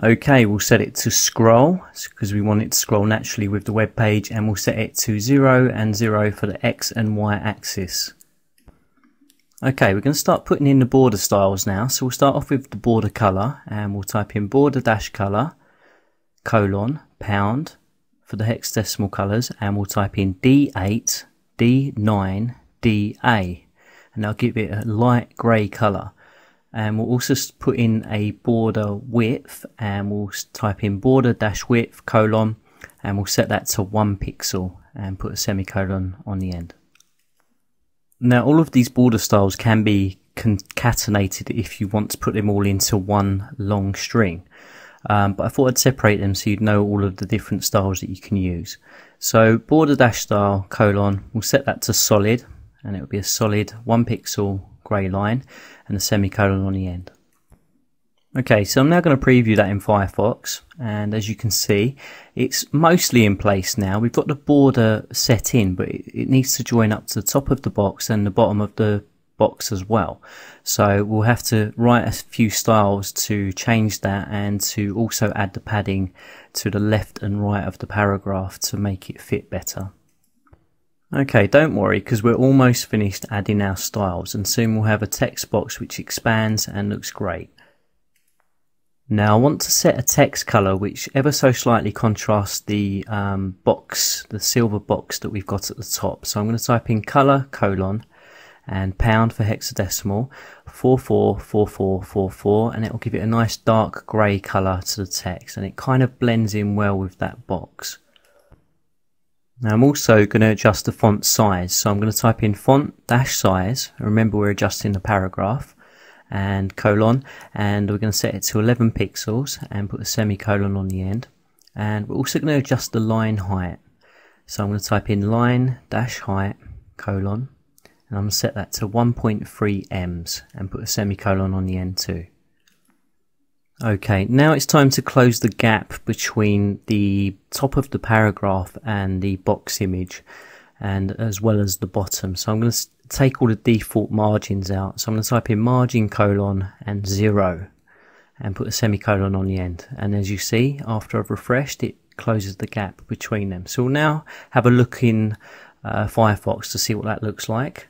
Okay, we'll set it to scroll because we want it to scroll naturally with the web page, and we'll set it to 0 and 0 for the X and Y axis. Okay, we're going to start putting in the border styles now. So we'll start off with the border color, and we'll type in border dash color colon pound for the hexadecimal colors, and we'll type in D8, D9, DA, and that'll give it a light grey color. And we'll also put in a border width, and we'll type in border dash width colon, and we'll set that to 1 pixel and put a semicolon on the end. Now all of these border styles can be concatenated if you want to put them all into one long string, but I thought I'd separate them so you'd know all of the different styles that you can use. So border dash style colon, we'll set that to solid, and it will be a solid 1 pixel grey line and a semicolon on the end. Okay, so I'm now going to preview that in Firefox, and as you can see it's mostly in place now. We've got the border set in, but it needs to join up to the top of the box and the bottom of the box as well. So we'll have to write a few styles to change that, and to also add the padding to the left and right of the paragraph to make it fit better. Okay, don't worry because we're almost finished adding our styles, and soon we'll have a text box which expands and looks great. Now I want to set a text color which ever so slightly contrasts the box, the silver box that we've got at the top. So I'm going to type in color colon and pound for hexadecimal 444444, and it will give it a nice dark grey color to the text, and it kind of blends in well with that box. Now I'm also going to adjust the font size, so I'm going to type in font dash size. Remember, we're adjusting the paragraph, and colon, and we're going to set it to 11 pixels and put a semicolon on the end. And we're also going to adjust the line height, so I'm going to type in line dash height colon, and I'm going to set that to 1.3 ems and put a semicolon on the end too. Okay, now it's time to close the gap between the top of the paragraph and the box image, and as well as the bottom. So I'm going to take all the default margins out. So I'm going to type in margin colon and 0 and put a semicolon on the end. And as you see, after I've refreshed, it closes the gap between them. So we'll now have a look in Firefox to see what that looks like.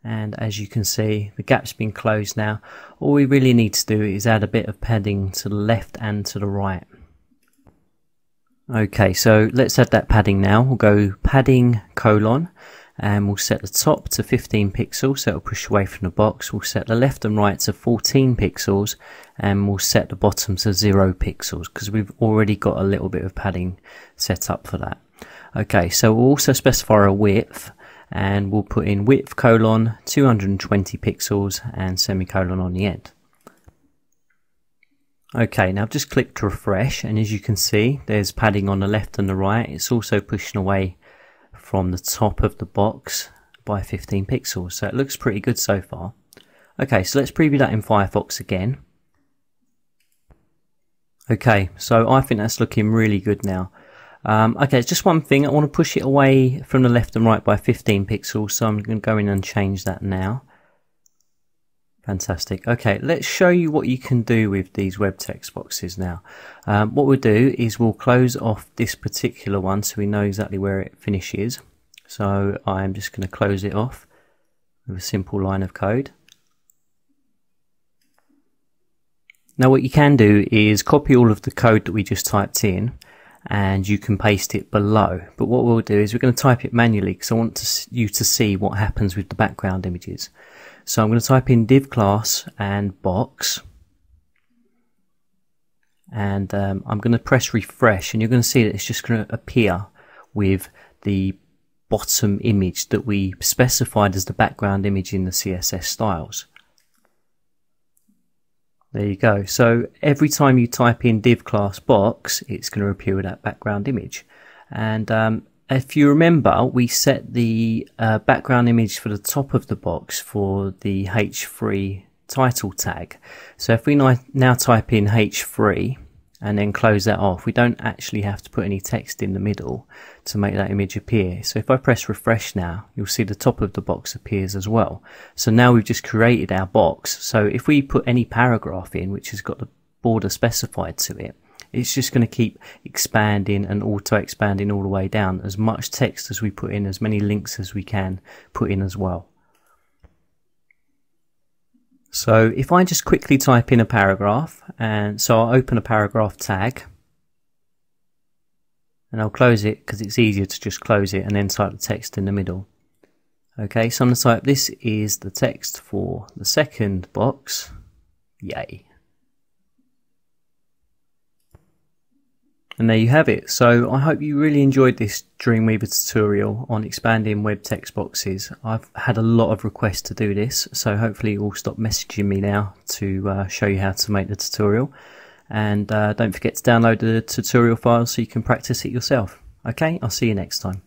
And as you can see, the gap's been closed now. All we really need to do is add a bit of padding to the left and to the right. Okay, so let's add that padding now. We'll go padding colon, and we'll set the top to 15 pixels, so it'll push away from the box. We'll set the left and right to 14 pixels, and we'll set the bottom to 0 pixels because we've already got a little bit of padding set up for that. Okay, so we'll also specify a width, and we'll put in width colon 220 pixels and semicolon on the end. Okay, now I've just clicked refresh, and as you can see there's padding on the left and the right. It's also pushing away from the top of the box by 15 pixels, so it looks pretty good so far. Okay, so let's preview that in Firefox again. Okay, so I think that's looking really good now. Okay, it's just one thing. I want to push it away from the left and right by 15 pixels, so I'm going to go in and change that now. Fantastic. Okay, let's show you what you can do with these web text boxes now. What we'll do is we'll close off this particular one so we know exactly where it finishes. So I'm just going to close it off with a simple line of code. Now what you can do is copy all of the code that we just typed in, and you can paste it below. But what we'll do is we're going to type it manually because I want you to see what happens with the background images. So I'm going to type in div class and box, and I'm going to press refresh, and you're going to see that it's just going to appear with the bottom image that we specified as the background image in the CSS styles. There you go. So every time you type in div class box, it's going to appear with that background image. And if you remember, we set the background image for the top of the box for the h3 title tag. So if we now type in h3 and then close that off, we don't actually have to put any text in the middle to make that image appear. So if I press refresh now, you'll see the top of the box appears as well. So now we've just created our box. So if we put any paragraph in which has got the border specified to it, It's just going to keep expanding and auto expanding all the way down. As much text as we put in, as many links as we can put in as well. So if I just quickly type in a paragraph, and so I'll open a paragraph tag and I'll close it because it's easier to just close it and then type the text in the middle. Okay, so I'm going to type, this is the text for the second box. Yay. And there you have it. So I hope you really enjoyed this Dreamweaver tutorial on expanding web text boxes. I've had a lot of requests to do this, so hopefully you'll stop messaging me now to show you how to make the tutorial. And don't forget to download the tutorial file so you can practice it yourself. Okay, I'll see you next time.